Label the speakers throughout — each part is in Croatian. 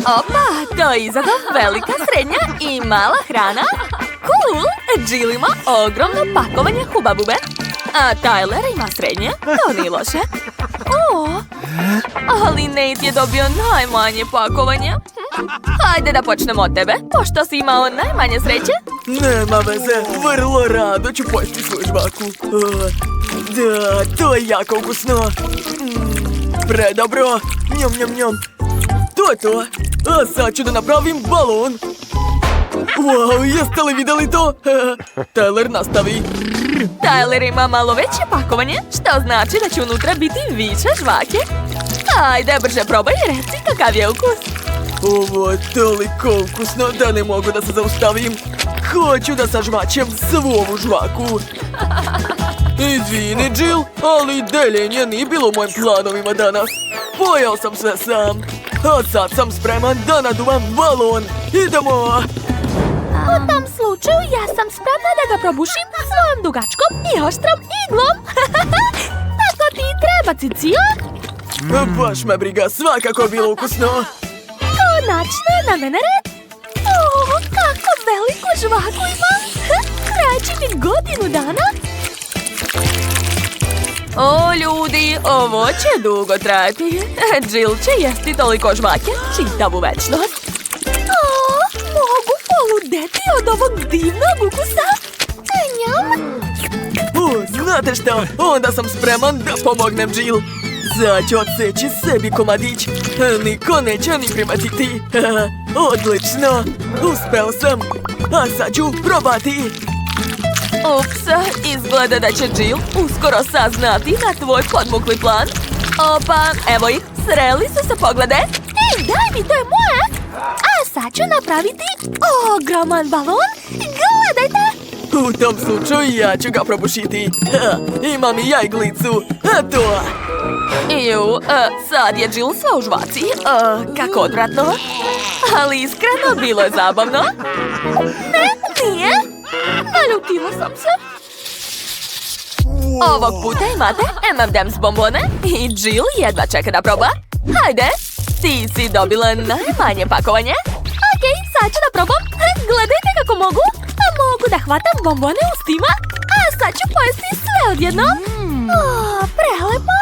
Speaker 1: Opa, to je izadov velika, srednja i mala hrana. Cool! Jill ima ogromno pakovanje hubabube, a Tyler ima srednje, to nije loše. Ali Nate je dobio najmanje pakovanje. Hajde da počnemo od tebe, pošto si imao najmanje sreće.
Speaker 2: Nema veze, vrlo rado ću pojesti svoju žvaku. Da, to je jako ukusno. Predobro. Njom, njom, njom. To je to. A sad ću da napravim balon. Wow, jeste li vidjeli to? Tyler, nastavi.
Speaker 1: Tyler ima malo veće pakovanje, što znači da će unutra biti više žvake. Hajde, brže probaj i reci kakav je ukus.
Speaker 2: Ovo je toliko ukusno da ne mogu da se zaustavim. Hoću da sažvačem svu ovu žvaku. Izvini, Jill, ali deljenje nije bilo u mojim planovima danas. Pojeo sam sve sam. A sad sam spreman da naduvam balon. Idemo!
Speaker 1: U tom slučaju ja sam spremna da ga probušim svojom dugačkom i oštrom iglom. Tako ti treba, Cicio.
Speaker 2: Baš me briga, svakako je bilo ukusno.
Speaker 1: Konačno je na mene red. Kako veliku žvaku imam. Trajeći mi godinu dana. O, ljudi, ovo će dugo trajati. Jill će jesti toliko žvake čitavu večnost. Mogu poludeti od ovog divnog ukusa. Njam.
Speaker 2: Znate šta? Onda sam spreman da pomognem Jill. Sad ću odseći sebi komadić. Niko neće ni primetiti. Odlično. Uspeo sam. A sad ću probati.
Speaker 1: Ups, izgleda da će Jill uskoro saznati na tvoj podmukli plan. Opa, evo ih, sreli su se, poglede. Daj mi, to je moje. A sad ću napraviti ogroman balon. Gledajte.
Speaker 2: U tom slučaju ja ću ga probušiti. Imam i ja iglicu. Eto.
Speaker 1: Sad je Jill sva u žvaci. Kako odvratno. Ali iskreno, bilo je zabavno. Ne, nije. Naljutila sam se. Ovog puta imate M&M's bombone i Jill jedva čeka da proba. Hajde, ti si dobila najmanje pakovanje. Okej, sad ću da probam. Gledajte kako mogu. Mogu da hvatam bombone ustima, a sad ću pojesti sve odjednom. Prelepo.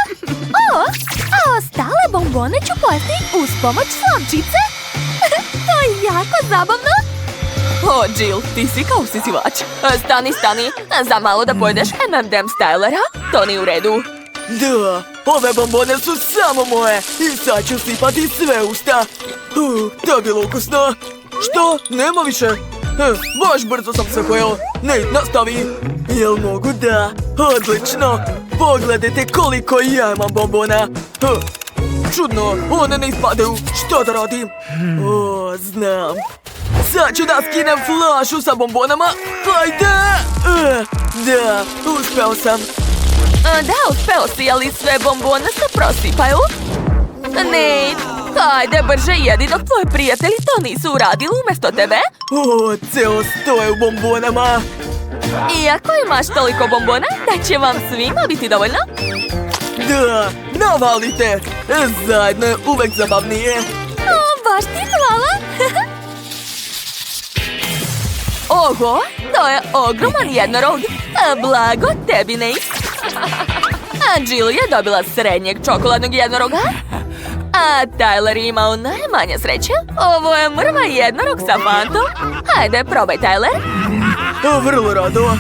Speaker 1: A ostale bombone ću pojesti uz pomoć slamčice. To je jako zabavno. O, Jill, ti si kao usisivač. Stani. Za malo da pojedeš M&M's Tylera? To nije u redu.
Speaker 2: Da, ove bombone su samo moje. I sad ću sipati sve usta. To je bilo ukusno. Što? Nema više. Baš brzo sam se pojeo. Nate, nastavi. Jel mogu da? Odlično. Pogledajte koliko ja imam bombona. Čudno, one ne ispadaju. Što da radim? Znam. Sad ću da skinem flašu sa bombonama. Hajde! Da, uspeo sam.
Speaker 1: Da, uspeo si, ali sve bombone se prosipaju. Nate, hajde brže jedi dok tvoji prijatelji to nisu uradili umjesto tebe.
Speaker 2: Ceo stoje u bombonama.
Speaker 1: Iako imaš toliko bombona, da će vam svima biti dovoljno.
Speaker 2: Da, navalite. Zajedno je uvek zabavnije.
Speaker 1: Baš ti hvala. Oho, to je ogroman jednorog. Blago tebi, Nate. A Jill je dobila srednjeg čokoladnog jednoroga. A Tyler je imao najmanje sreće. Ovo je mrva jednorog sa fantom. Hajde, probaj, Tyler.
Speaker 2: Vrlo rado.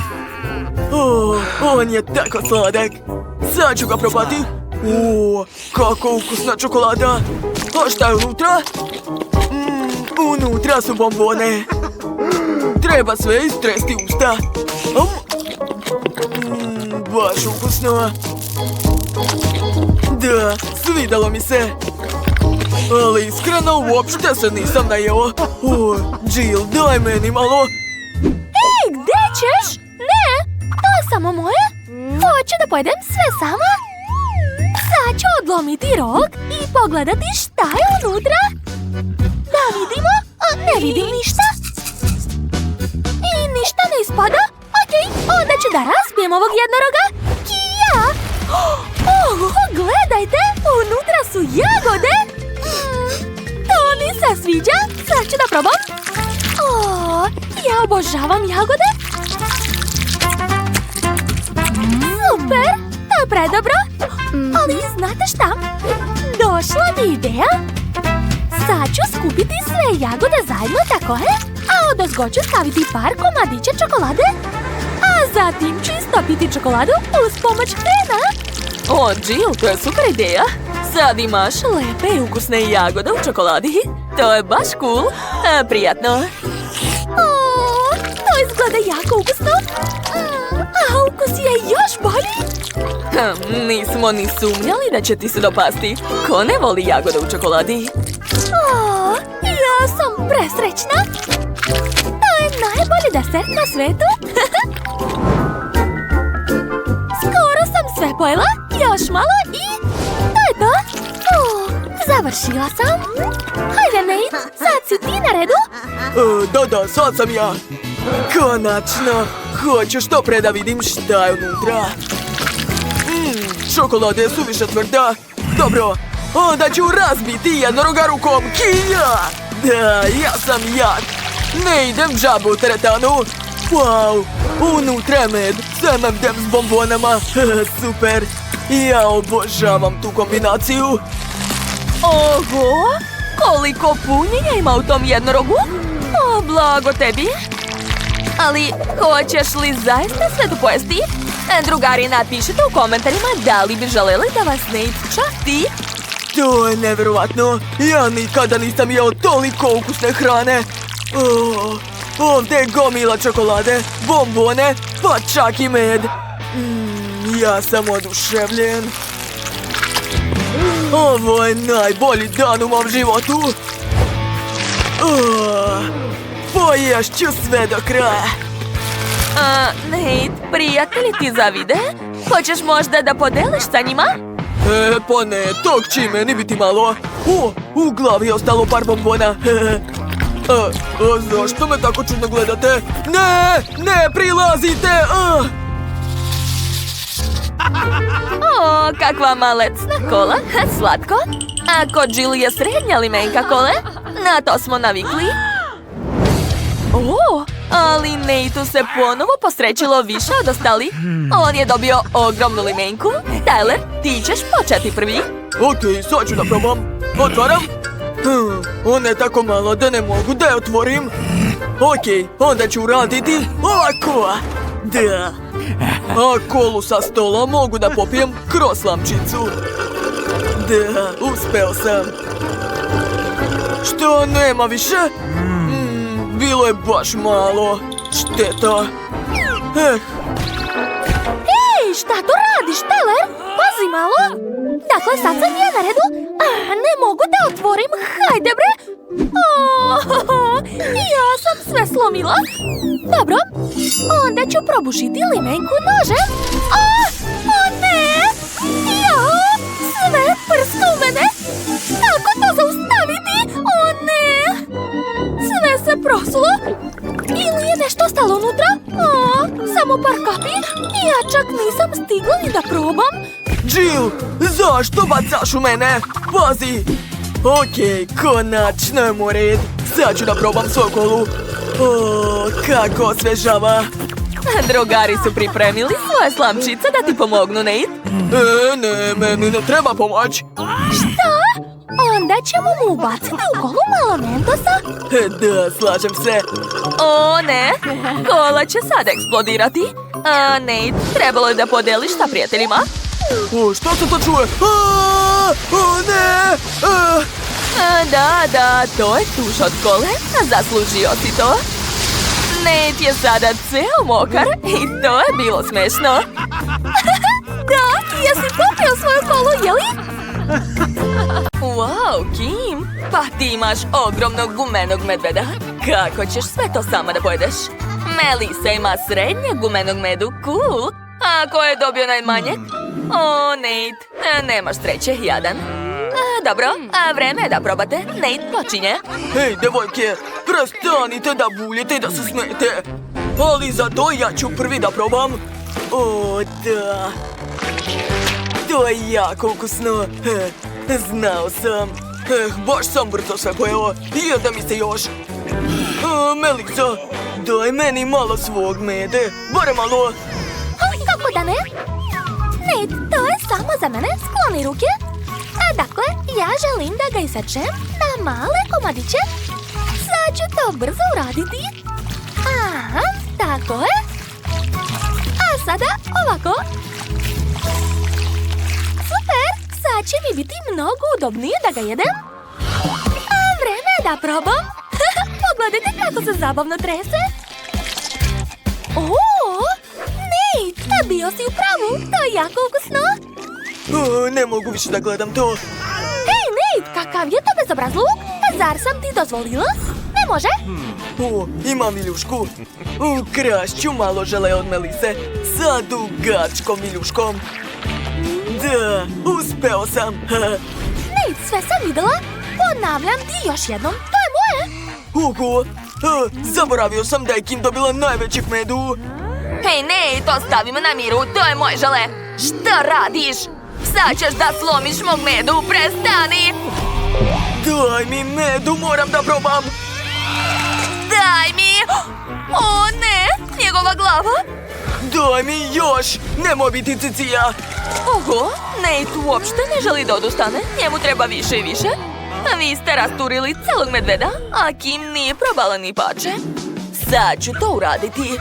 Speaker 2: On je tako sladak. Sad ću ga probati. Kako ukusna čokolada. A šta je unutra? Unutra su bombone. Treba sve istresti usta. Baš ukusno. Da, svidalo mi se. Ali iskreno uopšte se nisam najeo. Jill, daj meni malo.
Speaker 1: Ej, gde ćeš? Ne, to je samo moje. Hoću da pojedem sve sama. Sad ću odlomiti rog i pogledati šta je unutra. Da vidimo. Ne vidim ništa. I ništa ne ispada. Okej, onda ću da razbijem ovog jednoroga. Kija! Gledajte, unutra su jagode. To mi se se sviđa? Sad ću da probam. O, ja obožavam jagode. Super, to je predobro. Ali znate šta? Došla mi ideja. Sad ću skupiti sve jagode zajedno, tako je? A odozgo ću staviti par komadića čokolade. A zatim ću istopiti čokoladu uz pomoć krema. O, Jill, to je super ideja. Sad imaš lepe i ukusne jagode u čokoladi. To je baš cool. Prijatno. O, to izgleda jako ukusno. A ukus je još bolji. Nismo ni sumnjali da će ti se dopasti. Ko ne voli jagode u čokoladi? O, ja sam presrećna. To je najbolji desert na svetu. Skoro sam sve pojela. Još malo i to je to. O, završila sam. Hajde, Nate, sad si ti na redu.
Speaker 2: Da, sad sam ja. Konačno. Hoću što pre da vidim šta je unutra. Čokolada je suviše tvrda. Dobro, onda ću razbiti jednoroga rukom. Kija! Da, ja sam jak. Ne idem džabu u teretanu. Wow, unutra je med s M&M's bombonama. Super. Ja obožavam tu kombinaciju. Oho, koliko punjenja ima u tom jednorogu. O, blago tebi. Ali hoćeš li zaista sve to pojesti? Drugari, napišite u komentarima da li bi želeli da vas Nate časti. To je nevjerovatno. Ja nikada nisam jeo toliko ukusne hrane. Ovdje je gomila čokolade, bombone, pa čak i med. Ja sam oduševljen. Ovo je najbolji dan u mom životu. Poješću sve do kraja. Nate, prijatelji ti zavide? Hoćeš možda da podeliš sa njima? Pa ne, tog će meni biti malo. U glavi je ostalo par bombona. Zašto me tako čudno gledate? Ne prilazite! O, kakva malecna kola, slatko. A kod Jill je srednja limenka kole, na to smo navikli. O, ali Nateu se ponovo posrećilo više od ostalih. On je dobio ogromnu limenku. Tyler, ti ćeš početi prvi. Ok, sad ću da probam. Otvaram. Ona je tako mala da ne mogu da je otvorim. Ok, onda ću uraditi ovako. Da. A kolu sa stola mogu da popijem kroz slamčicu. Da, uspeo sam. Što, nema više? Bilo je baš malo. Šteta. Hej, šta tu radiš, Tyler? Pazi malo. Dakle, sad sam ja na redu. Ne mogu da otvorim. Hajde, bre. Ja sam sve slomila. Dobro. Onda ću probušiti limenku nožem. O ne! Jao! Sve prska u mene. Kako to zaustaviti? O ne! Sve se prosulo. Ili je nešto ostalo unutra? Samo par kapi. Ja čak nisam stigla ni da probam. Jill, zašto bacaš u mene? Pazi! Ok, konačno je moj red. Sad ću da probam sokolu. Kako osvežava. Drugari su pripremili svoje slamčice da ti pomognu, Nate. Ne, meni ne treba pomoć. Šta? Onda ćemo mu ubaciti u kolu malo mentosa? Da, slažem se. O ne, kola će sad eksplodirati. Nate, trebalo je da podeliš sa prijateljima. Što se to čuje? Ne! Da, to je tuš od kole. Zaslužio si to. Nate je sada ceo mokar i to je bilo smešno. Da, jesi popio svoju kolu, jeli? Wow, Kim, pa ti imaš ogromnog gumenog medveda. Kako ćeš sve to sama da pojedeš? Melissa ima srednje gumenog medu, cool. A ko je dobio najmanjeg? O, Nate, nemaš sreće, jadan. Dobro, a vreme je da probate. Nate počinje. Hej, devojke, prestanite da buljete i da se smete. Ali za to ja ću prvi da probam. O, da. To je jako ukusno. Znao sam. Baš sam brzo sve pojela. Jede mi se još. Melisa, daj meni malo svog mede. Bare malo.
Speaker 1: Kako da ne? Nate, to je samo za mene. Skloni ruke. Dakle, ja želim da ga isečem na male komadiće. Sad ću to brzo uraditi. Aha, tako je. A sada ovako. Super, sad će mi biti mnogo udobnije da ga jedem. A vreme je da probam. Pogledajte kako se zabavno trese. Nate, bio si u pravu. To je jako ukusno.
Speaker 2: Ne mogu više da gledam to.
Speaker 1: Hej, Nate, kakav je to bezobrazluk? Zar sam ti dozvolila? Ne može?
Speaker 2: Imam viljušku. Ukrašću malo žele od Melise sa dugačkom viljuškom. Da, uspeo sam.
Speaker 1: Nate, sve sam videla. Ponavljam ti još jednom, to je moje.
Speaker 2: Zaboravio sam da je Kim dobila najvećih medu.
Speaker 1: Hej, Nate, ostavi me na miru, to je moje žele. Šta radiš? Sad ćeš da slomiš mog medu, prestani!
Speaker 2: Daj mi medu, moram da probam.
Speaker 1: Daj mi! O ne, njegova glava.
Speaker 2: Daj mi još, nemoj biti cicija.
Speaker 1: Oho, Nate uopšte ne želi da odustane, njemu treba više i više. A vi ste rasturili celog medveda, a Kim nije probala ni pače. Sad ću to uraditi.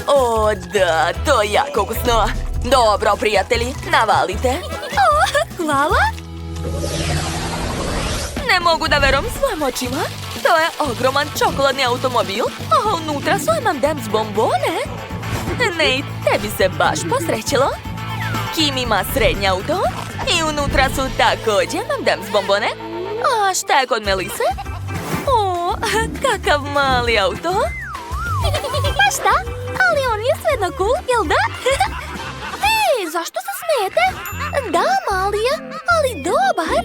Speaker 1: O da, to je jako ukusno. Dobro, prijatelji, navalite. Hvala. Ne mogu da verujem svojim očima. To je ogroman čokoladni automobil, a unutra su M&M's bombone. Nate, tebi se baš posrećilo. Kim ima srednji auto i unutra su također M&M's bombone. A šta je kod Melise? O, kakav mali auto. Pa šta? Ali on je svejedno cool, jel da? Hej, zašto se smijete? Da, mali je, ali dobar.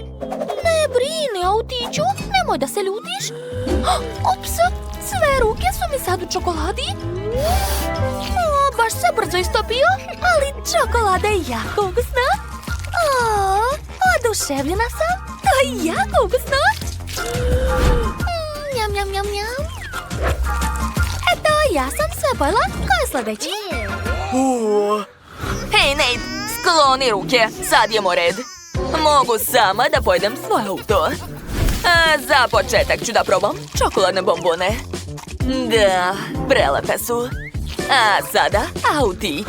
Speaker 1: Ne brini, autiću, nemoj da se ljutiš. Ups, sve ruke su mi sad u čokoladi. Baš se brzo istopio, ali čokolada je jako ukusna. Oduševljena sam, to je jako ukusno. Njam, njam, njam, njam. Eto, ja sam sve pojela. Ko je sljedeći? Hej, Nate, skloni ruke, sad je moj red. Mogu sama da pojedem svoj auto. Za početak ću da probam čokoladne bombone. Da, prelepe su. A sada autić.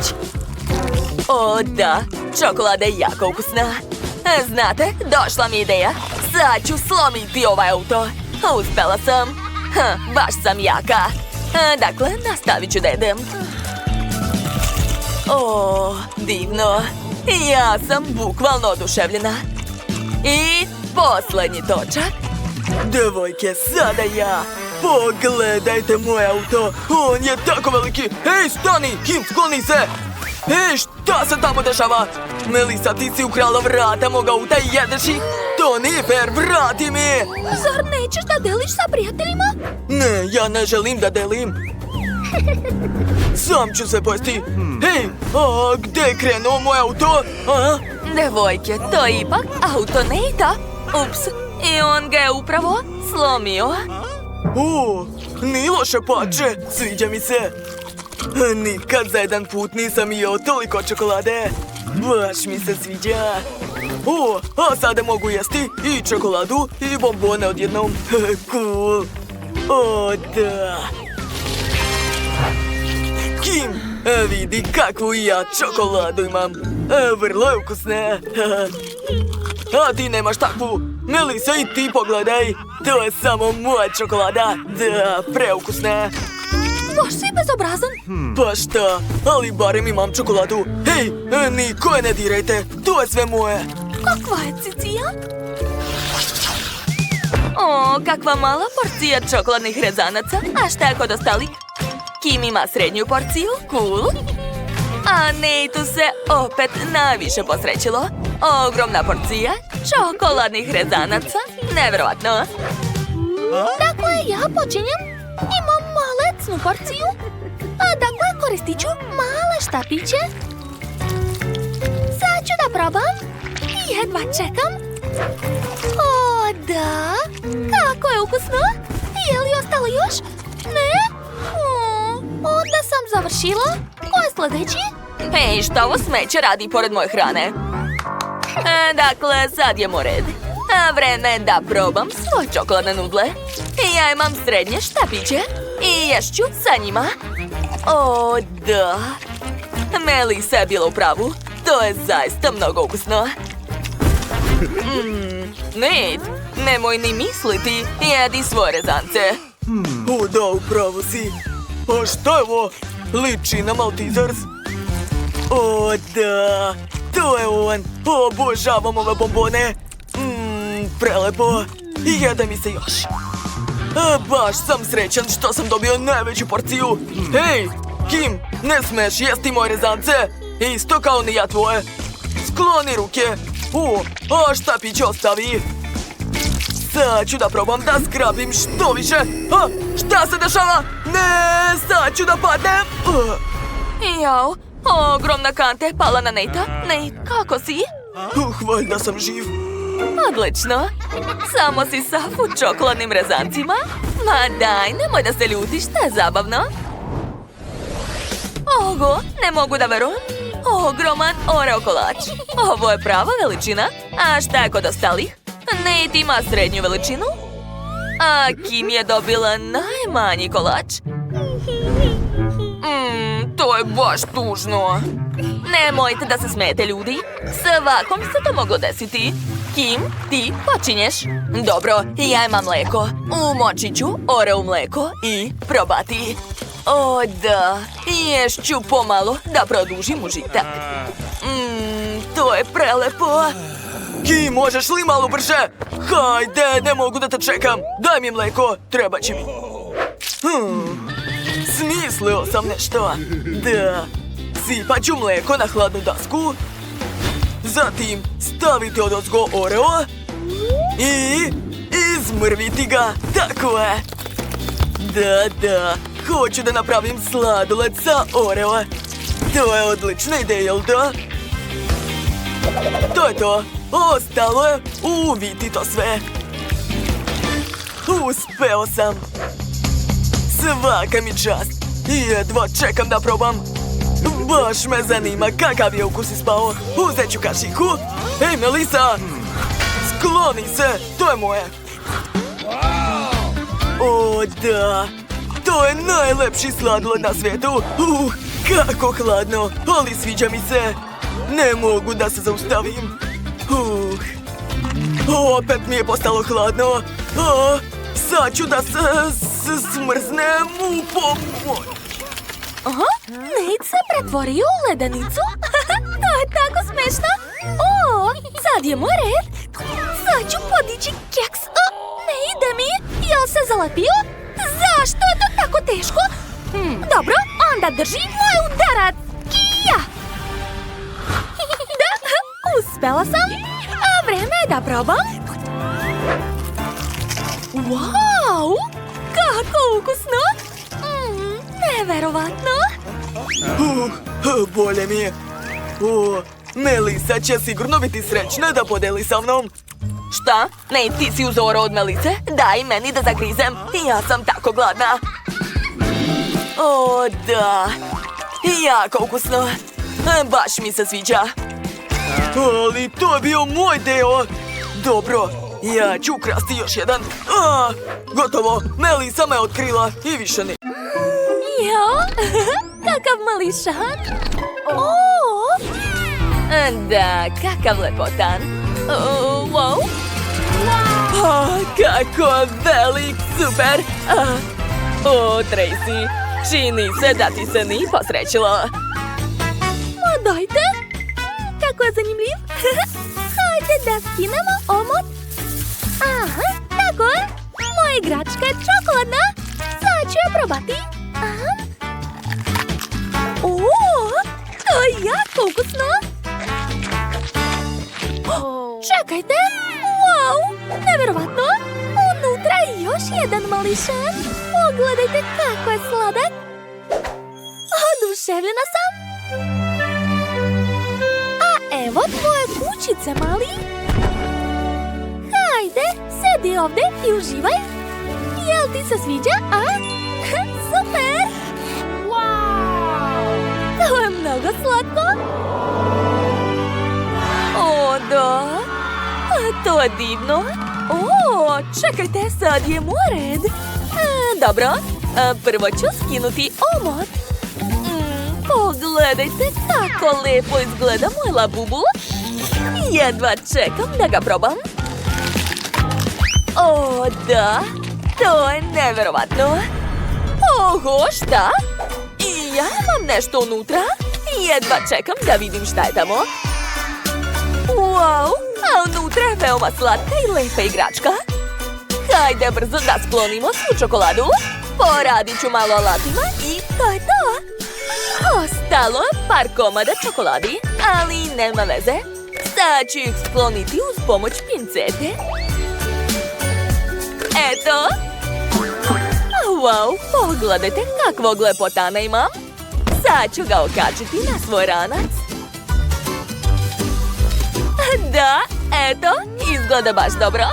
Speaker 1: O da, čokolada je jako ukusna. Znate, došla mi ideja. Sad ću slomiti ovaj auto. Uspela sam. Baš sam jaka. Dakle, nastavit ću da jedem. O, divno. Ja sam bukvalno oduševljena. I posljednji točak.
Speaker 2: Devojke, sada ja. Pogledajte moj auto. On je tako veliki. Hej, stani, Kim, skloni se. Hej, šta se tamo dešava? Melisa, ti si ukrala vrata moga auta i jedeš ih. To nije fair, vrati mi.
Speaker 1: Zar nećeš da deliš sa prijateljima?
Speaker 2: Ne, ja ne želim da delim. Sam ću se pojesti. Hej, gdje je krenuo moj auto?
Speaker 1: Devojke, to je ipak auto Nate-a. Ups, i on ga je upravo slomio.
Speaker 2: Nije loše pače, sviđa mi se. Nikad za jedan put nisam jeo toliko čokolade. Baš mi se sviđa. A sada mogu jesti i čokoladu i bombone odjednom. Cool. O, da. Kim, vidi kakvu ja čokoladu imam. Vrlo je ukusna. A ti nemaš takvu. Melisa, i ti pogledaj. To je samo moja čokolada. Da, preukusna.
Speaker 1: Baš si bezobrazan.
Speaker 2: Pa šta, ali barem imam čokoladu. Hej, niko je ne dirajte. To je sve moje.
Speaker 1: Kakva je cicija? O, kakva mala porcija čokoladnih rezanaca. A šta je kod ostalih? Kim ima srednju porciju, cool. A Nate-u se opet najviše posrećilo. Ogromna porcija čokoladnih rezanaca. Nevjerovatno. Dakle, ja počinjem. Imam malecnu porciju. Dakle, koristit ću male štapiće. Sad ću da probam. Jedva čekam. Da? Kako je ukusno? Je li ostalo još? Ne? Onda sam završila. Ko je sljedeći? Hej, šta ovo smeće radi pored moje hrane? Dakle, sad je moj red. Vreme je da probam svoje čokoladne nudle. Ja imam srednje štapiće i ješću sa njima. O, da. Melisa je bila u pravu. To je zaista mnogo ukusno. Nate, nemoj ni misliti, jedi svoje rezance.
Speaker 2: O, da, upravo si. A šta je ovo? Liči na Maltesers. O, da. To je on. Obožavam ove bombone. Prelepo. I jede mi se još. Baš sam srećan što sam dobio najveću porciju. Hej, Kim, ne smeš jesti moje rezance. Isto kao ni ja tvoje. Skloni ruke. A štapić ostavi. Sad ću da probam da skrabim što više. Šta se dešava? Ne, sad ću da padnem.
Speaker 1: Jao, ogromna kanta je pala na Nate-a. Nate, kako si?
Speaker 2: Valjda sam živ.
Speaker 1: Odlično. Samo si sav u čokoladnim rezancima? Ma daj, nemoj da se ljutiš, to je zabavno. Ogo, ne mogu da verujem. Ogroman Oreo kolač. Ovo je prava veličina. A šta je kod ostalih? Nate ima srednju veličinu. A Kim je dobila najmanji kolač. To je baš tužno. Nemojte da se smijete, ljudi. Svakom se to moglo desiti. Kim, ti počinješ. Dobro, ja imam mlijeko. Umočit ću Oreo mlijeko i probati. O, da. Ješću pomalo da produžim užitak. To je prelepo.
Speaker 2: Kim, možeš li malo brže? Hajde, ne mogu da te čekam. Daj mi mlijeko, treba će mi. Smislio sam nešto. Da. Sipat ću mlijeko na hladnu dasku. Zatim staviti odozgo Oreo. I izmrviti ga. Tako je. Da. Hoću da napravim sladoled sa Oreo. To je odlična ideja, jel da? To je to. Ostalo je uviti to sve. Uspeo sam. Svaka mi čast. Jedva čekam da probam. Baš me zanima kakav je ukus ispao. Uzet ću kašiku. Ej, Melisa! Skloni se, to je moje. O, da. To je najlepši sladoled na svijetu. Kako hladno, ali sviđa mi se. Ne mogu da se zaustavim. Opet mi je postalo hladno. Sad ću da se smrznem u pomoć.
Speaker 1: Nate se pretvorio u ledenicu? To je tako smešno. Sad je moj red. Sad ću podići keks. Ne ide mi. Jel se zalepio? Zašto je to tako teško? Dobro, onda drži moj udarac. Kija! Da, uspela sam. A vreme je da probam. Wow! Kako ukusno! Neverovatno!
Speaker 2: Bolje mi je. Melisa će sigurno biti srećna da podeli sa mnom.
Speaker 1: Šta? Ne, ti si uzeo Oreo od Melice? Daj meni da zagrizem. Ja sam tako gladna. O, da. Jako ukusno. Baš mi se sviđa.
Speaker 2: Ali to je bio moj deo. Dobro, ja ću ukrasti još jedan. Gotovo, Melisa me otkrila i više ne.
Speaker 1: Jo, kakav mališan. Da, kakav lepotan. Wow. Kako velik, super. Tracy, čini se da ti se ni posrećilo. Dajte. Kako je zanimljiv. Hajde da skinemo omot. Tako je. Moja igračka je čokoladna. Sad ću je probati. To je jako ukusno. Čekajte. Wow, nevjerovatno. Unutra je još jedan mališan. Pogledajte kako je sladak. Oduševljena sam. A evo tvoje kućice, mali. Hajde, Sjedi ovdje i uživaj. Jel ti se sviđa, a? Super! Wow! To je mnogo slatko. O, da. To je divno. O, čekajte, sad je moj red. Dobro, prvo ću skinuti omot. Pogledajte kako lijepo izgleda moj labubu. Jedva čekam da ga probam. O, da. To je nevjerovatno. Oho, šta? I ja imam nešto unutra. Jedva čekam da vidim šta je tamo. Wow, a unutra je veoma slatka i lijepa igračka. Hajde brzo da sklonimo svu čokoladu. Poradit ću malo alatima i to je to. Ostalo je par komada čokoladi, ali nema veze. Sad ću ih skloniti uz pomoć pincete. Eto. Wow, pogledajte kakvog lepotana imam. Sad ću ga okačiti na svoj ranac. Da, eto, izgleda baš dobro.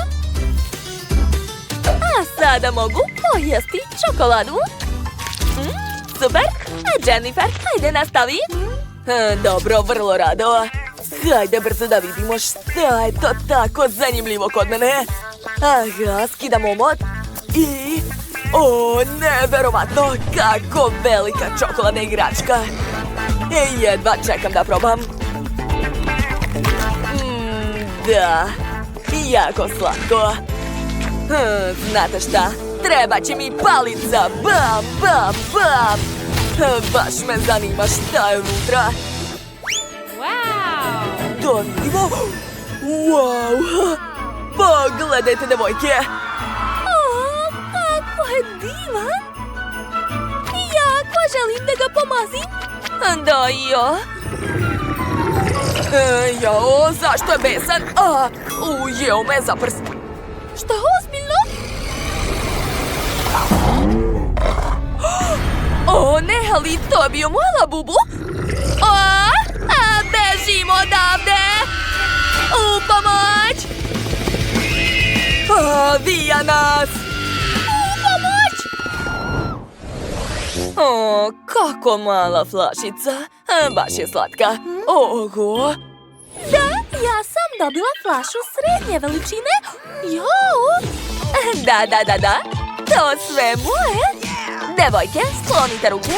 Speaker 1: A sada mogu pojesti čokoladu. Super, a Jennifer, hajde nastavi. Dobro, vrlo rado. Hajde brzo da vidimo šta je to tako zanimljivo kod mene. Aha, skidam omot i... O, nevjerovatno, kako velika čokoladna igračka. Jedva čekam da probam. Da, jako slatko. Znate šta, treba će mi palica. Bam, bam, bam. Baš me zanima šta je unutra. Da vidimo. Wow, pogledajte, devojke. Kako je divan. Jako želim da ga pomazim. Da, i ja. Jao, zašto je besan? Ujeo me za prst. Šta, ozbiljno? O ne, ali to je bio moj labubu. Bežimo odavde. U pomoć. Vija nas. U pomoć. O, kako mala flašica. Baš je slatka. Oho. Da, ja sam dobila flašu srednje veličine. Jao. Da. To sve moje. Devojke, sklonite ruke.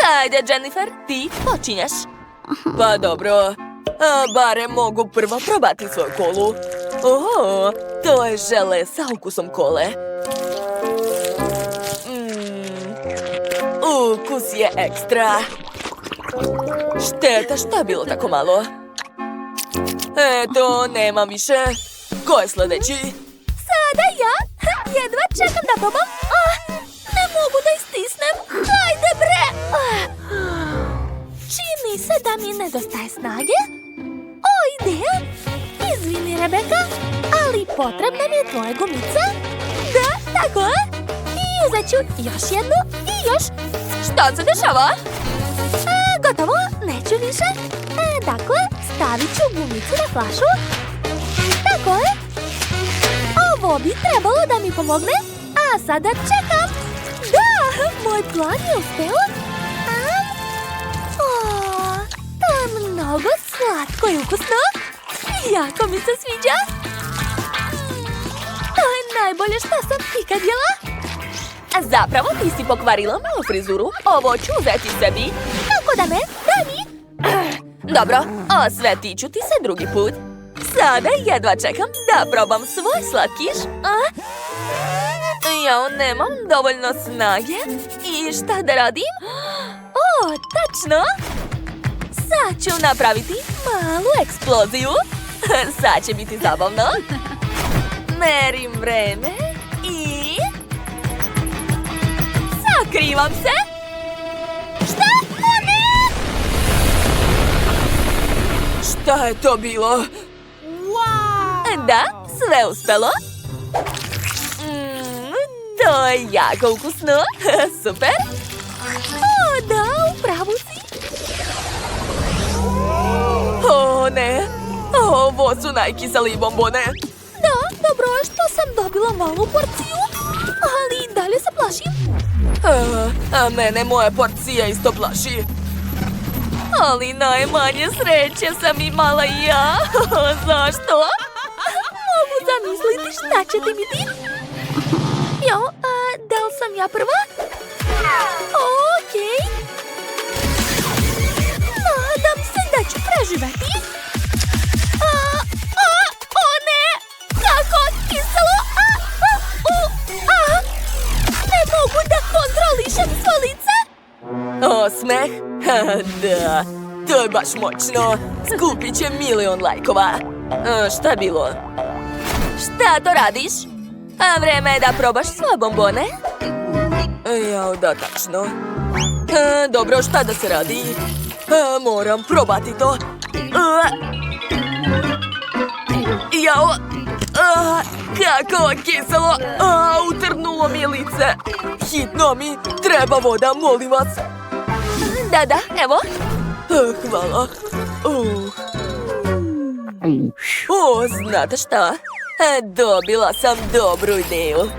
Speaker 1: Hajde, Jennifer, ti počinješ. Pa dobro. Barem mogu prvo probati svoju kolu. O, to je žele sa ukusom kole. Ukus je ekstra. Šteta, šta je bilo tako malo? Eto, nemam više. Ko je sljedeći? Sada ja. Jedva čekam da probam. Ne mogu da istisnem. Hajde bre. Čini se da mi nedostaje snage. O, ideja. Izvini, Rebeka, ali potrebna mi je tvoja gumica. Da, tako je. I uzet ću još jednu i još. Šta se dešava? Gotovo, neću više. Dakle, stavit ću gumicu na flašu. Tako je. Ovo bi trebalo da mi pomogne. A sada čekam. Da, moj plan je uspeo. To je mnogo slatko i ukusno. Jako mi se sviđa. To je najbolje što sam ikad jela. Zapravo ti si pokvarila moju frizuru. Ovo ću uzeti sebi. Kako da ne? Daj mi. Dobro, osvetit ću ti se drugi put. Sada jedva čekam da probam svoj slatkiš. Ja nemam dovoljno snage. I šta da radim? O, tačno. Sad ću napraviti malu eksploziju. Sad će biti zabavno. Merim vreme i... sakrivam se. Šta? O ne! Šta je to bilo? Wow! Da, sve uspelo. To je jako ukusno. Super. O, da, upravo si. O, ne. Ovo su najkiselije bombone. Da, Dobro je što sam dobila malu porciju, ali i dalje se plašim. A mene moja porcija isto plaši. Ali najmanje sreće sam imala i ja. Zašto? Mogu zamisliti šta ćete mi ti. Jo, da li sam ja prva? Okej. Nadam se da ću preživeti. O ne! Kako kiselo! Ne mogu da kontrolišem svo lice. Osmeh? Da, to je baš moćno. Skupit će 1.000.000 lajkova. Šta je bilo? Šta to radiš? Vreme je da probaš svoje bombone. Jao, da, tačno. Dobro, šta da se radi? Moram probati to. Jao, kako kiselo. Utrnulo mi je lice. Hitno mi treba voda, molim vas. Da, evo. Hvala. Znate šta? Dobila sam dobru ideju.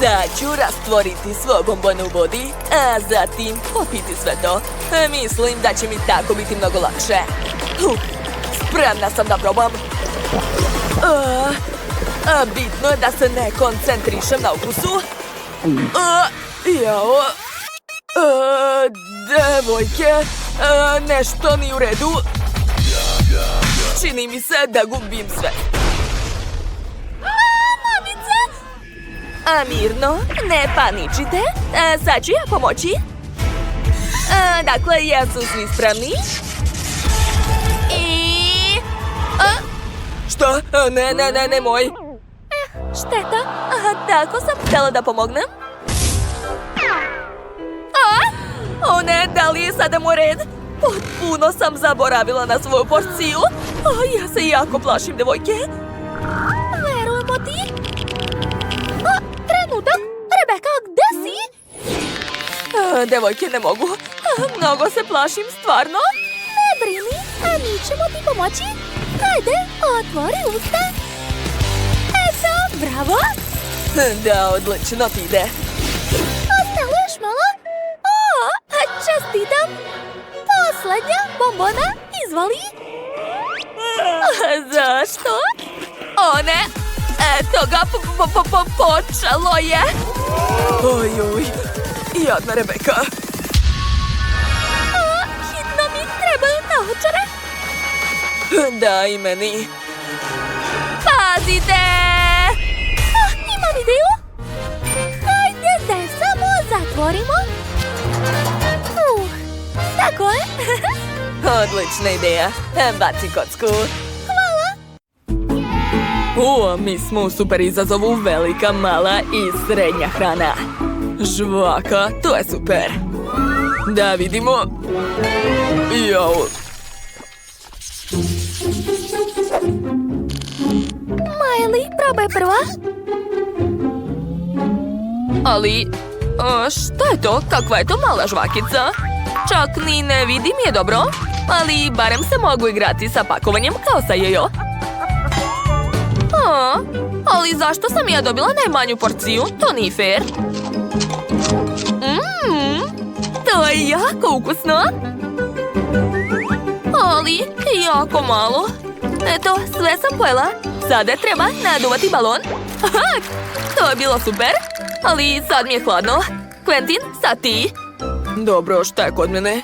Speaker 1: Sad ću rastvoriti svoje bombone u vodi, a zatim popiti sve to. Mislim da će mi tako biti mnogo lakše. Spremna sam da probam. Bitno je da se ne koncentrišem na ukusu. Jao. Devojke, nešto nije u redu. Čini mi se da gubim sve. Mamice! Mirno, ne paničite. Sad ću ja pomoći. Dakle, jesu svi spremni? I... Šta? Ne, moj. Šteta. Tako sam htjela da pomognem. O ne, da li je sada moj red? Potpuno sam zaboravila na svoju porciju. Ja se jako plašim, devojke. Verujemo ti. Trenutak. Rebeka, gde si? Devojke, ne mogu. Mnogo se plašim, stvarno. Ne brini, mi ćemo ti pomoći. Hajde, otvori usta. Eto, bravo. Da, odlično ti ide. Ostalo još malo. Čestitam. Poslednja bombona, izvoli. Zašto? O ne, eto ga, počelo je. Ojoj, jadna Rebeka. Hitno mi trebaju naočare. Da, i meni. Pazite! Imam ideju. Hajde da je samo zatvorimo. Tako je. Odlična ideja. Baci kocku. Hvala. Mi smo u super izazovu velika, mala i srednja hrana. Žvaka, to je super. Da vidimo. Jao. Miley, probaj prva. Ali, šta je to? Kakva je to mala žvakica? Čak ni ne vidim je dobro, ali barem se mogu igrati sa pakovanjem kao sa jojo. Ali zašto sam ja dobila najmanju porciju? To nije fair. To je jako ukusno. Ali jako malo. Eto, sve sam pojela. Sada treba naduvati balon. To je bilo super, ali sad mi je hladno. Quentin, sad ti. Dobro, šta je kod mene?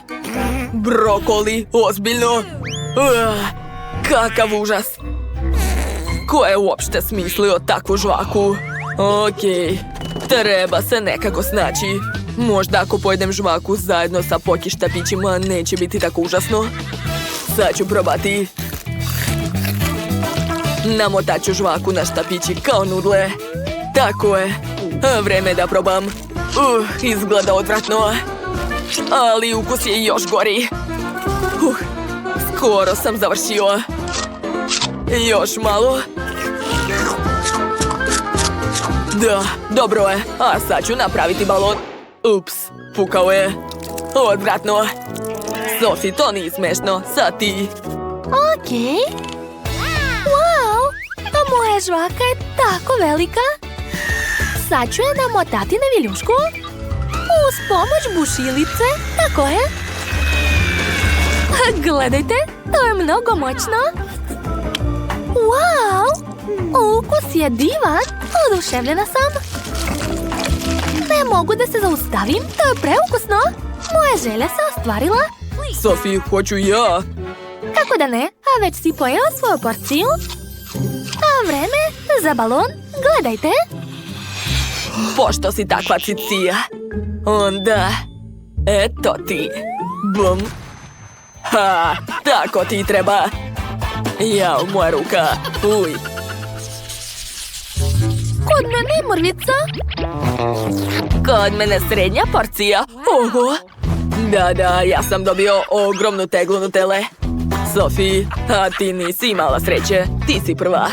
Speaker 1: Brokoli, ozbiljno. Kakav užas. Ko je uopšte smislio takvu žvaku? Okej, treba se nekako snaći. Možda ako pojedem žvaku zajedno sa Poki štapićima neće biti tako užasno. Sad ću probati. Namotat ću žvaku na štapići kao nudle. Tako je. Vreme da probam. Izgleda odvratno. Ali ukus je još gori. Skoro sam završio. Još malo. Da, dobro je. A sad ću napraviti balon. Ups, pukao je. Odvratno. Sophie, to nije smešno. Sad ti. Okej. Wow, Moja žvaka je tako velika. Sad ću je namotati na viljušku. Uz pomoć bušilice. Tako je. Gledajte, to je mnogo moćno. Wow! Ukus je divan. Oduševljena sam. Ne mogu da se zaustavim. To je preukusno. Moja želja se ostvarila.
Speaker 2: Sophie, hoću ja.
Speaker 1: Kako da ne? A već si pojela svoju porciju? A vreme za balon? Gledajte.
Speaker 2: Pošto si takva cicija. Onda... Eto ti. Bum. Ha, tako ti treba. Jao, moja ruka. Uj.
Speaker 1: Kod mene mrvica.
Speaker 2: Kod mene srednja porcija. Oho. Da, ja sam dobio ogromnu teglu Nutele. Sophie, a ti nisi imala sreće. Ti si prva.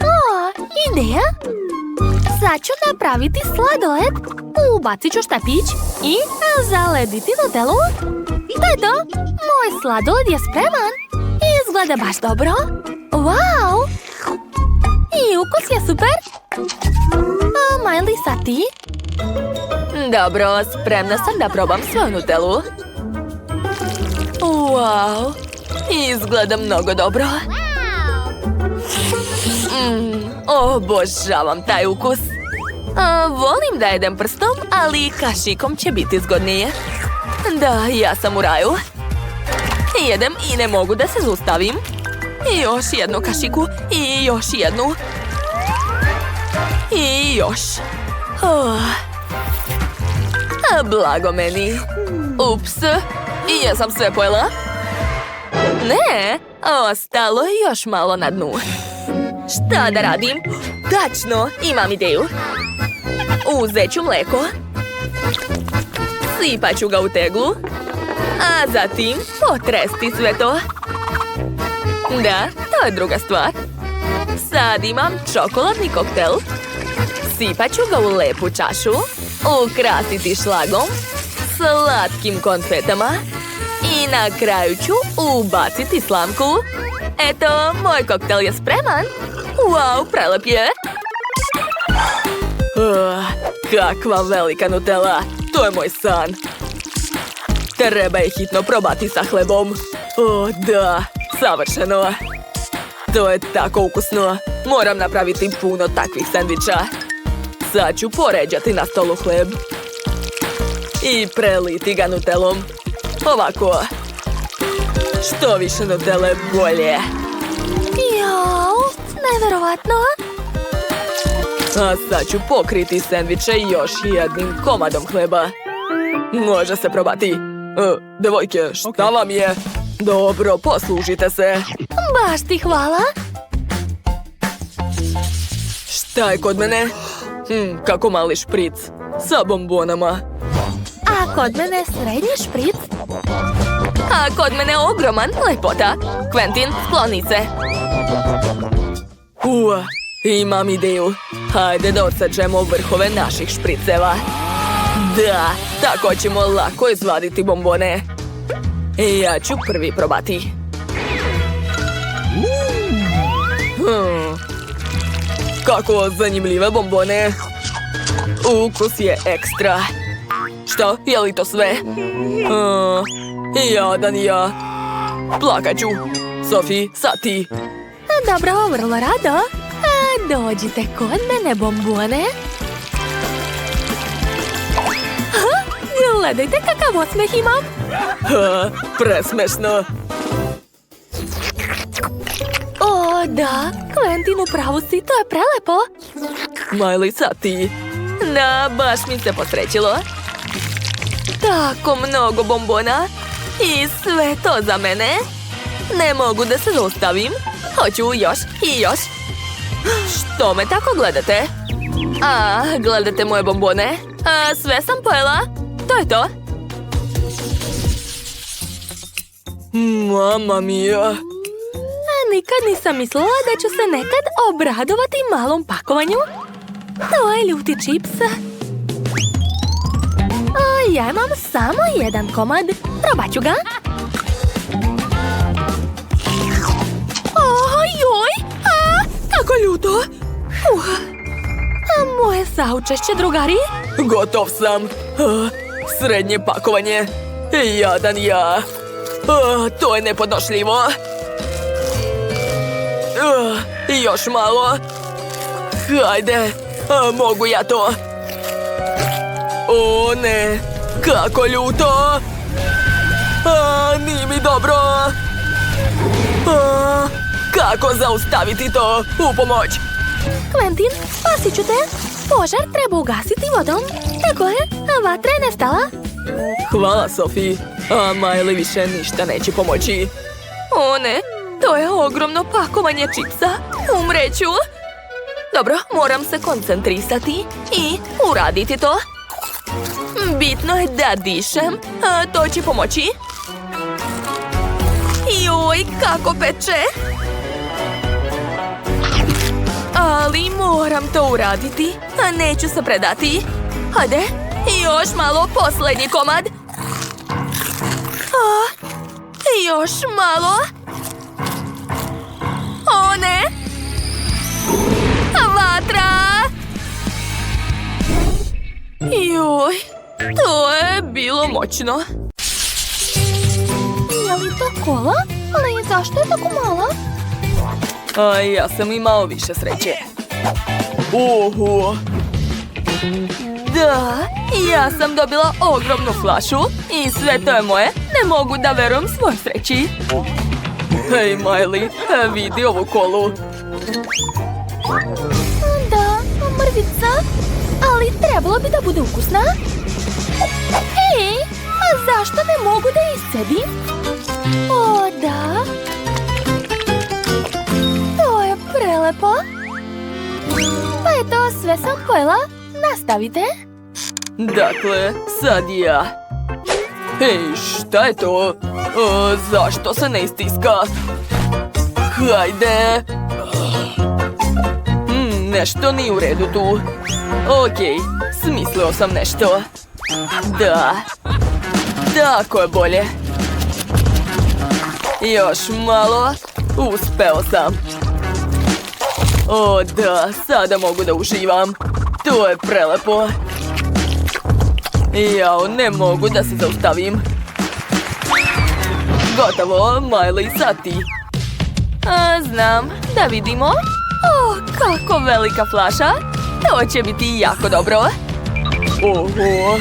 Speaker 1: O, ideja. Sad ću napraviti sladoled. Ubacit ću štapić i zalediti Nutelu. To je to. Moj sladoled je spreman. Izgleda baš dobro. Wow! I ukus je super. A Miley, sad ti?
Speaker 2: Dobro, spremna sam da probam svoju Nutelu. Wow! Izgleda mnogo dobro. Obožavam taj ukus. Volim da jedem prstom, ali kašikom će biti zgodnije. Da, ja sam u raju. Jedem i ne mogu da se zaustavim. I još jednu kašiku. I još jednu. I još. Blago meni. Ups. I jesam sve pojela? Ne, ostalo je još malo na dnu. Šta da radim? Tačno, imam ideju. Uzet ću mleko. Sipat ću ga u teglu. A zatim potresti sve to. Da, to je druga stvar. Sad imam čokoladni koktel. Sipat ću ga u lepu čašu. Ukrasiti šlagom. Slatkim konfetama. I na kraju ću ubaciti slamku. Eto, moj koktel je spreman. Wow, prelep je. Kakva velika Nutela. To je moj san. Treba je hitno probati sa hlebom. Da, savršeno. To je tako ukusno. Moram napraviti puno takvih sendviča. Sad ću poređati na stolu hleb. I preliti ga Nutelom. Ovako. Što više Nutele, bolje.
Speaker 1: Jao, neverovatno.
Speaker 2: A sad ću pokriti sendviče još jednim komadom hleba. Može se probati. Devojke, šta vam je? Dobro, poslužite se.
Speaker 1: Baš ti hvala.
Speaker 2: Šta je kod mene? Kako mali špric. Sa bombonama.
Speaker 1: A kod mene srednji špric.
Speaker 2: A kod mene ogroman lepota. Quentin, skloni se. Imam ideju. Hajde da odsađemo vrhove naših špriceva. Da, tako ćemo lako izvaditi bombone. Ja ću prvi probati. Kako zanimljive bombone. Ukus je ekstra. Šta? Je li to sve? Jadan ja. Plakat ću. Sophie, sad ti.
Speaker 1: Dobro, vrlo rado. Dođite kod mene, bombone. Gledajte kakav osmeh imam.
Speaker 2: Presmešno.
Speaker 1: O, da. Quentin, upravo si, to je prelepo.
Speaker 2: Miley, sad ti. Da, baš mi se posrećilo. Tako mnogo bombona. I sve to za mene. Ne mogu da se zaustavim. Hoću još i još. Što me tako gledate? Gledate moje bombone. Sve sam pojela. To je to. Mama mia.
Speaker 1: Nikad nisam mislila da ću se nekad obradovati malom pakovanju. To je ljuti čips. Ja imam samo jedan komad. Probat ću ga. Joj, Kako ljuto. A moje saučešće, drugari?
Speaker 2: Gotov sam. Srednje pakovanje. Jadan ja. To je nepodnošljivo. Još malo. Hajde. Mogu ja to. O ne. Kako ljuto. Nije mi dobro. Kako zaustaviti to? U pomoć.
Speaker 1: Quentin, spasit ću te. Požar treba ugasiti vodom. Tako je, a vatra je nestala.
Speaker 2: Hvala, Sophie. A Miley više ništa neće pomoći.
Speaker 1: O ne, to je ogromno pakovanje čipsa. Umreću. Dobro, moram se koncentrisati i uraditi to. Bitno je da dišem. To će pomoći. Joj, kako peče. Ali moram to uraditi. Neću se predati. Hajde, još malo, posljednji komad. Još malo. O ne. Vatra. Joj, to je bilo moćno. Je li to kola? Ali zašto je tako mala?
Speaker 2: Ja sam imao više sreće.
Speaker 1: Da, ja sam dobila ogromnu flašu i sve to je moje. Ne mogu da verujem svoj sreći.
Speaker 2: Hej, Miley, vidi ovu kolu.
Speaker 1: Da, mrvica. Ali trebalo bi da bude ukusna. Hej, a zašto ne mogu da iscedim? O, da. To je prelepo. Pa eto, sve sam pojela. Nastavite.
Speaker 2: Dakle, sad ja. Hej, šta je to? Zašto se ne istiska? Hajde. Nešto nije u redu tu. Okej, smislio sam nešto. Da. Tako je bolje. Još malo. Uspeo sam. O da, sada mogu da uživam. To je prelepo. Jao, ne mogu da se zaustavim. Gotovo, Miley, sad ti.
Speaker 1: Znam, da vidimo. O, kako velika flaša. To će biti jako dobro.
Speaker 2: Oho.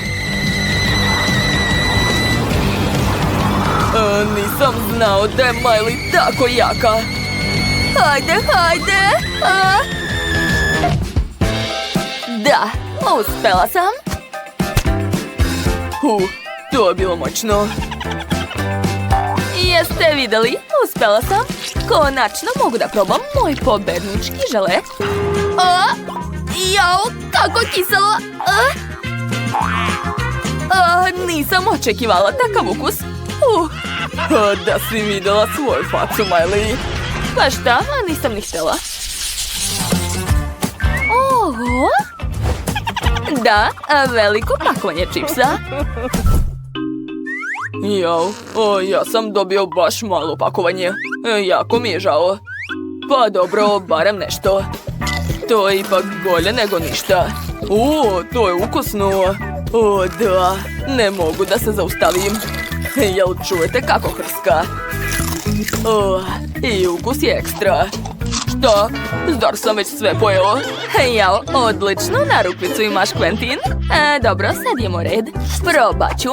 Speaker 2: Nisam znao da je Miley tako jaka.
Speaker 1: Hajde, hajde. Da, uspela sam.
Speaker 2: To je bilo moćno.
Speaker 1: Jeste vidjeli? Uspela sam. Konačno mogu da probam moj pobednički žele. Jao, kako kiselo. Nisam očekivala takav ukus.
Speaker 2: Da si vidjela svoju facu, Miley.
Speaker 1: Pa šta? Nisam ni htjela. Oho. Da, veliko pakovanje čipsa.
Speaker 2: Jao, ja sam dobio baš malo pakovanje. Jako mi je žao. Pa dobro, barem nešto. To je ipak bolje nego ništa. To je ukusno. O, da, ne mogu da se zaustavim. Jel čujete kako hrska? I ukus je ekstra. Šta? Zar sam već sve pojeo?
Speaker 1: Jao, odlično, na rukvicu imaš, Quentin. Dobro, sad idemo red. Probat ću.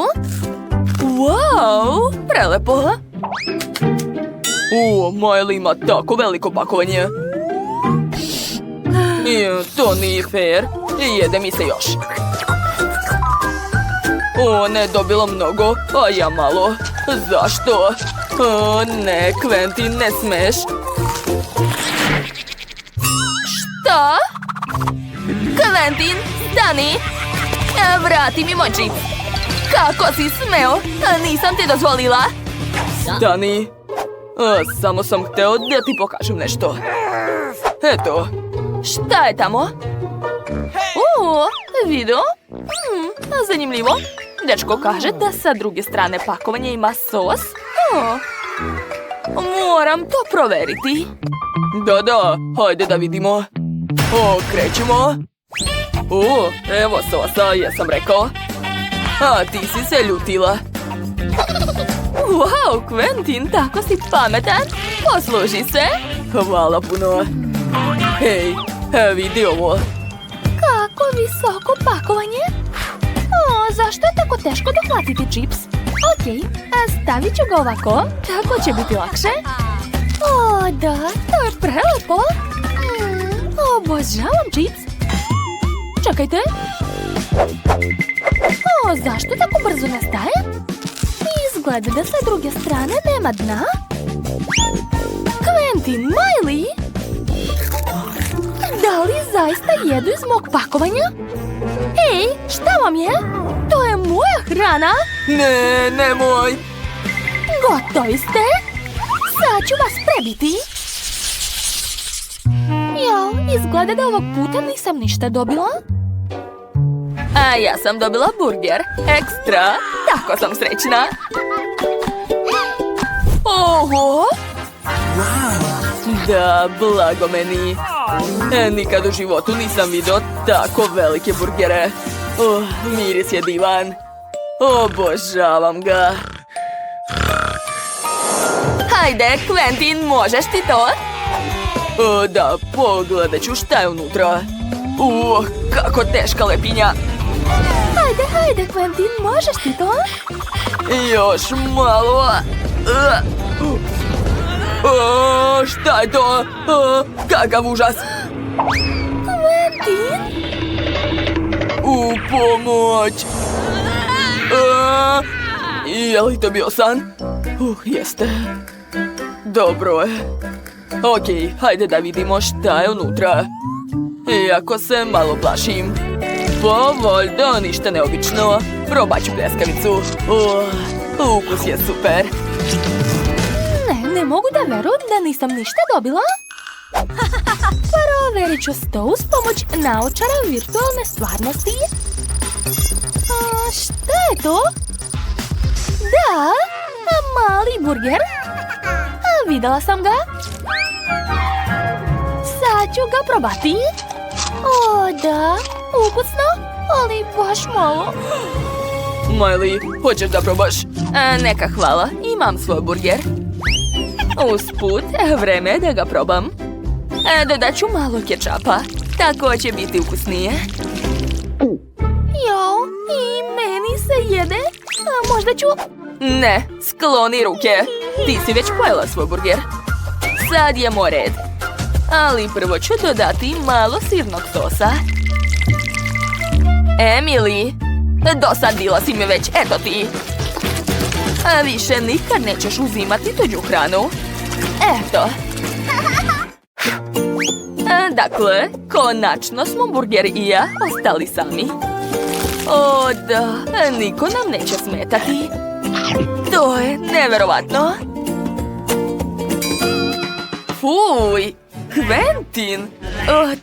Speaker 1: Wow, prelepo.
Speaker 2: Miley ima tako veliko pakovanje. To nije fair. Jede mi se još. Ona je dobila mnogo, a ja malo. Zašto? Ne, Quentin, ne smeš.
Speaker 1: Šta? Quentin, stani. Vrati mi moj čips. Kako si smeo? Nisam ti dozvolila.
Speaker 2: Stani. Samo sam hteo da ti pokažem nešto. Eto.
Speaker 1: Šta je tamo? Video? Zanimljivo. Dečko kaže da sa druge strane pakovanja ima sos. Moram to proveriti.
Speaker 2: Da, hajde da vidimo. Krećemo. Evo sosa, jesam rekao. A ti si se ljutila.
Speaker 1: Wow, Quentin, tako si pametan. Posluži se.
Speaker 2: Hvala puno. Hej, vidi ovo.
Speaker 1: Kako visoko pakovanje. Zašto je tako teško dohvatiti čips? Okej, stavit ću ga ovako. Tako će biti lakše. Da, to je prelepo. Obožavam čips. Čekajte. Zašto tako brzo nastaje? Izgleda da sa druge strane nema dna. Quentin, Miley? Da li zaista jedu iz mog pakovanja? Ej, šta vam je? To je moja hrana.
Speaker 2: Ne, nemoj.
Speaker 1: Gotovi ste? Sad ću vas prebiti. Izgleda da ovog puta nisam ništa dobila. A ja sam dobila burger. Ekstra. Tako sam srećna. Oho!
Speaker 2: Da, blago meni. Nikad u životu nisam vidio tako velike burgere. Miris je divan. Obožavam ga.
Speaker 1: Hajde, Quentin, možeš ti to?
Speaker 2: Da, pogledat ću šta je unutra. Kako teška lepinja.
Speaker 1: Hajde, Quentin, možeš ti to?
Speaker 2: Još malo. Šta je to? Kakav užas.
Speaker 1: Quentin?
Speaker 2: U pomoć. Je li to bio san? Jeste. Dobro je. Okej, hajde da vidimo šta je unutra. Iako se malo plašim. Valjda ništa neobično. Probat ću pljeskavicu. Ukus je super.
Speaker 1: Ne mogu da verujem da nisam ništa dobila. Provjerit ću to uz pomoć naočara virtualne stvarnosti. Šta je to? Da, mali burger. Videla sam ga. Sad ću ga probati. Da, ukusno, ali baš malo.
Speaker 2: Miley, hoćeš da probaš?
Speaker 1: Neka hvala, imam svoj burger. Usput, vreme je da ga probam. Dodat ću malo kečapa, tako će biti ukusnije. I meni se jede. Možda ću...
Speaker 2: Ne, skloni ruke. Ti si već pojela svoj burger.
Speaker 1: Sad je moj red. Ali prvo ću dodati malo sirnog sosa. Emily, dosadila si me već, eto ti. Više nikad nećeš uzimati tuđu hranu. Eto. Dakle, konačno smo burger i ja ostali sami. Da, niko nam neće smetati. To je neverovatno. Fuj, Quentin!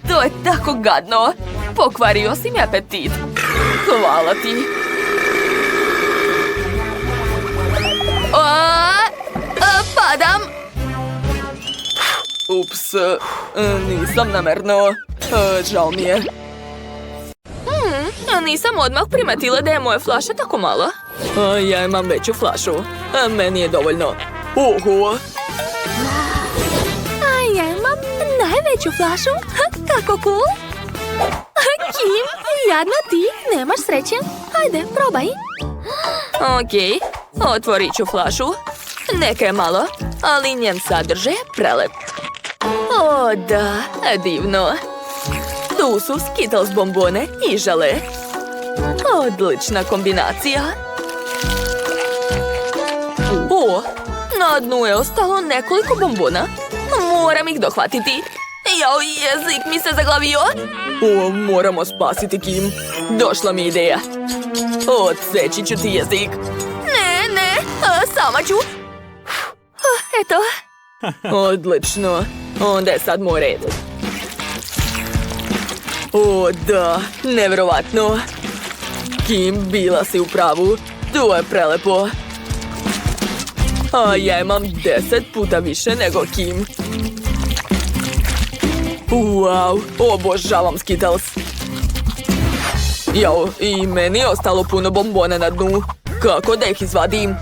Speaker 1: To je tako gadno. Pokvario si mi apetit. Hvala ti. Padam.
Speaker 2: Ups, nisam namerno. Žao mi je.
Speaker 1: Nisam odmah primetila da je moja flaša tako mala.
Speaker 2: Ja imam veću flašu. Meni je dovoljno. Oho!
Speaker 1: Ja imam najveću flašu. Kako cool. Kim, jadna ti, nemaš sreće. Hajde, probaj. Okej, otvorit ću flašu. Neka je malo, ali njen sadržaj je prelep. Da, divno. Tu su Skittles bombone i žele. Odlična kombinacija. Na dnu je ostalo nekoliko bombona. Moram ih dohvatiti. Jao, jezik mi se zaglavio.
Speaker 2: Moramo spasiti Kim. Došla mi ideja. Odseći ću ti jezik.
Speaker 1: Ne, sama ću. Eto.
Speaker 2: Odlično. Onda je sad moj red. Da, nevjerovatno. Kim, bila si u pravu. To je prelepo. Ja imam 10 puta više nego Kim. Wow, obožavam Skittles. Jao, i meni je ostalo puno bombona na dnu. Kako da ih izvadim?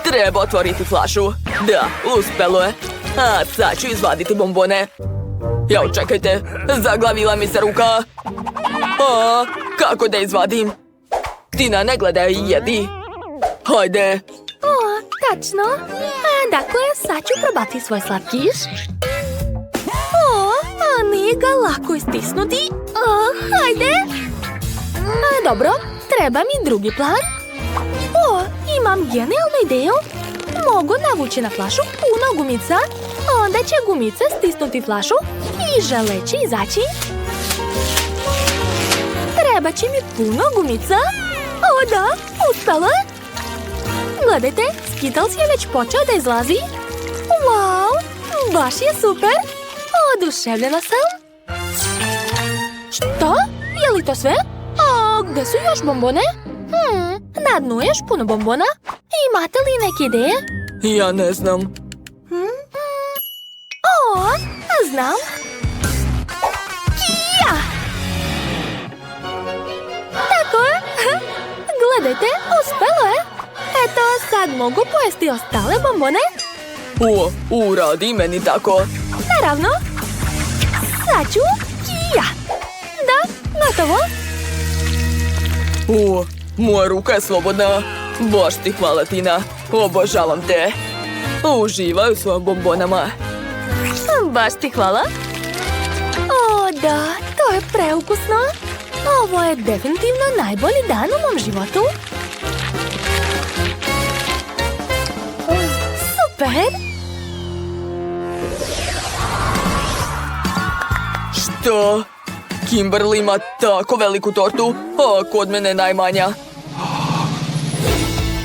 Speaker 2: Treba otvoriti flašu. Da, uspelo je. A sad ću izvaditi bombone. Jao, čekajte, zaglavila mi se ruka. Kako da izvadim? Tina, ne gledaj, jedi. Hajde.
Speaker 1: Tačno. Dakle, sad ću probati svoj slatkiš. A nije ga lako istisnuti. Hajde. Dobro, treba mi drugi plan. Imam genijalnu ideju. Mogu navući na flašu puno gumica. Onda će gumice stisnuti flašu i želeći izaći. Treba će mi puno gumica. Da, uspelo je. Gledajte, Skittles je već počeo da izlazi. Wow, baš je super. Oduševljena sam. Što? Je li to sve? Gde su još bombone? Na dnu je još puno bombona. Imate li neke ideje?
Speaker 2: Ja ne znam.
Speaker 1: Znam. Ja! Tako je. Gledajte, uspelo je. Eto, sad mogu pojesti ostale bombone.
Speaker 2: Uradi meni tako.
Speaker 1: Naravno. Sad ću. Ja! Da, gotovo.
Speaker 2: Moja ruka je slobodna. Baš ti hvala, Tina. Obožavam te. Uživaj u svojim bombonama.
Speaker 1: Baš ti hvala. Da, to je preukusno. Ovo je definitivno najbolji dan u mom životu. Super!
Speaker 2: Što? Kimberly ima tako veliku tortu, a kod mene najmanja.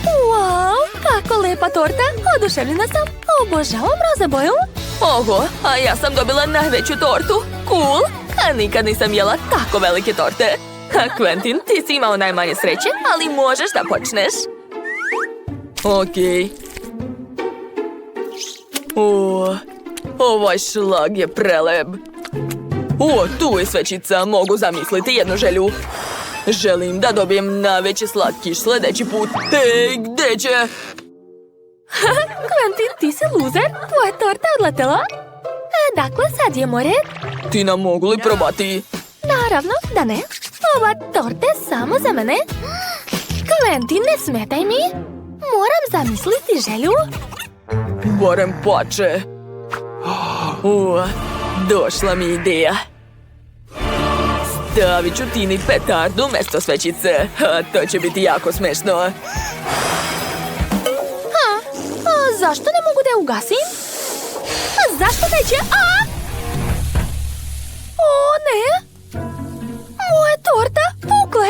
Speaker 1: Wow, kako lepa torta. Oduševljena sam. Obožavam roza boju.
Speaker 2: Oho, a ja sam dobila najveću tortu. Cool! A nikad nisam jela tako velike torte. Quentin, ti si imao najmanje sreće, ali možeš da počneš. Okej. Ovaj šlag je prelep. Tu je svećica, mogu zamisliti jednu želju. Želim da dobijem najveći slatkiš sljedeći put. Hej, gde će?
Speaker 1: Quentin, ti si luzer. Tvoja torta odletela. Dakle, sad je moj red.
Speaker 2: Tina, mogu li probati?
Speaker 1: Naravno da ne. Ova torta je samo za mene. Quentin, ne smetaj mi. Moram zamisliti želju.
Speaker 2: Barem pače. Došla mi ideja. Stavit ću Tini petardu umjesto svećice. To će biti jako smešno.
Speaker 1: Zašto ne mogu da je ugasim? Zašto neće? Ne! Moja torta pukle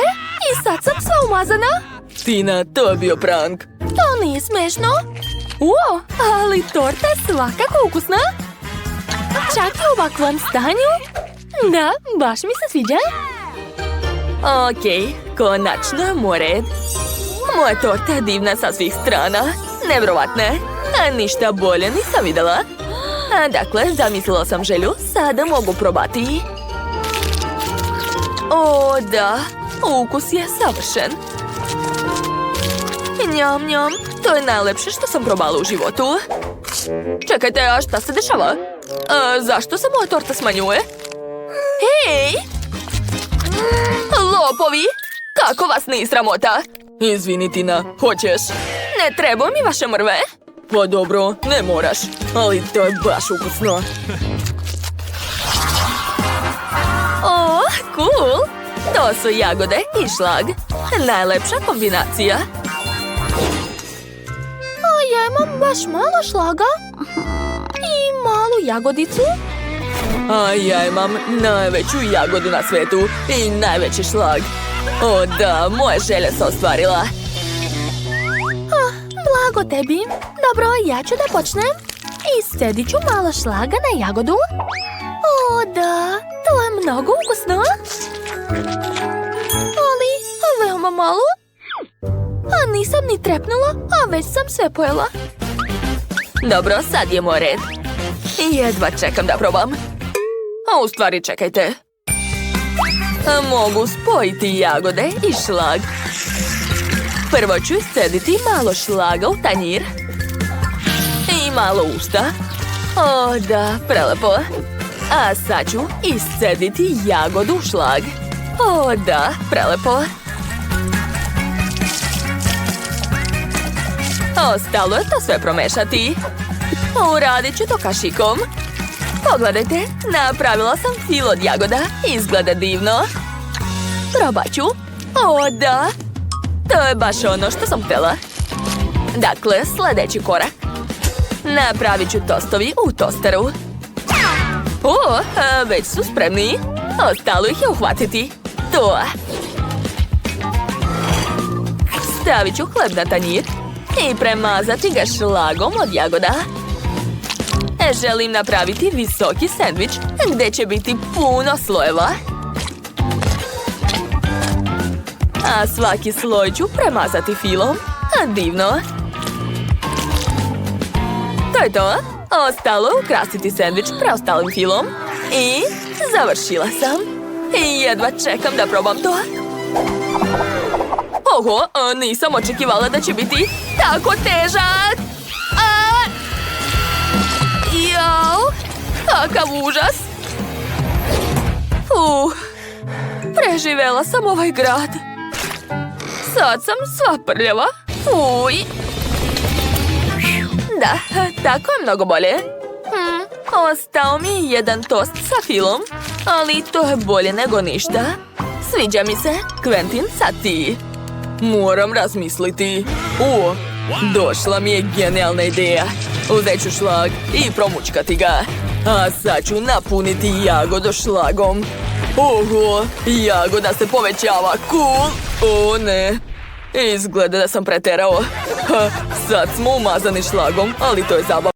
Speaker 1: i sad sam sva umazana.
Speaker 2: Tina, to je bio prank.
Speaker 1: To nije smešno. Ali torta je svakako ukusna. Čak i u ovakvom stanju. Da, baš mi se sviđa.
Speaker 2: Okej, konačno je moj red. Moja torta je divna sa svih strana. Nevjerovatne. A ništa bolje nisam vidjela. Dakle, zamislila sam želju. Sada mogu probati. Da. Ukus je savršen. Njam, njam. To je najlepše što sam probala u životu. Čekajte, a šta se dešava? Zašto se moja torta smanjuje? Hej! Lopovi! Kako vas nije sramota? Izvini, Tina, hoćeš? Ne treba mi vaše mrve. Pa dobro, ne moraš. Ali to je baš ukusno. Cool! To su jagode i šlag. Najlepša kombinacija.
Speaker 1: Ja imam baš malo šlaga. I malu jagodicu.
Speaker 2: A ja imam najveću jagodu na svetu i najveći šlag. Da, moja želja se ostvarila.
Speaker 1: Blago tebi. Dobro, ja ću da počnem. I sredit ću malo šlaga na jagodu. Da, to je mnogo ukusno. Ali, veoma malo. A nisam ni trepnula, a već sam sve pojela.
Speaker 2: Dobro, sad je moj red.
Speaker 1: Jedva čekam da probam. A u stvari, čekajte. Mogu spojiti jagode i šlag. Prvo ću iscediti malo šlaga u tanjir. I malo usta. O, da, prelepo. A sad ću iscediti jagodu u šlag. O, da, prelepo. Ostalo je to sve promešati. Uradit ću to kašikom. Pogledajte, napravila sam fil od jagoda. Izgleda divno. Probat ću. O, da. To je baš ono što sam htjela. Dakle, sljedeći korak. Napravit ću tostovi u tosteru. O, već su spremni. Ostalo ih je uhvatiti. To. Stavit ću hleb na tanjir i premazati ga šlagom od jagoda. Želim napraviti visoki sendvič gdje će biti puno slojeva. A svaki sloj ću premazati filom. Divno. To je to. Ostalo je ukrasiti sendvič preostalim filom. I završila sam. I jedva čekam da probam to. Oho, nisam očekivala da će biti tako težak. Jao, kakav užas. Preživela sam ovaj grad. Sad sam sva prljava. Fuj. Da, tako je mnogo bolje. Ostao mi je jedan tost sa filom, ali to je bolje nego ništa. Sviđa mi se. Quentin, sad ti. Moram razmisliti. Došla mi je genijalna ideja. Uzet ću šlag i promučkati ga. A sad ću napuniti jagodu šlagom. Oho, jagoda se povećava. Cool. O ne. Izgleda da sam preterao. Sad smo umazani šlagom, ali to je zabavno.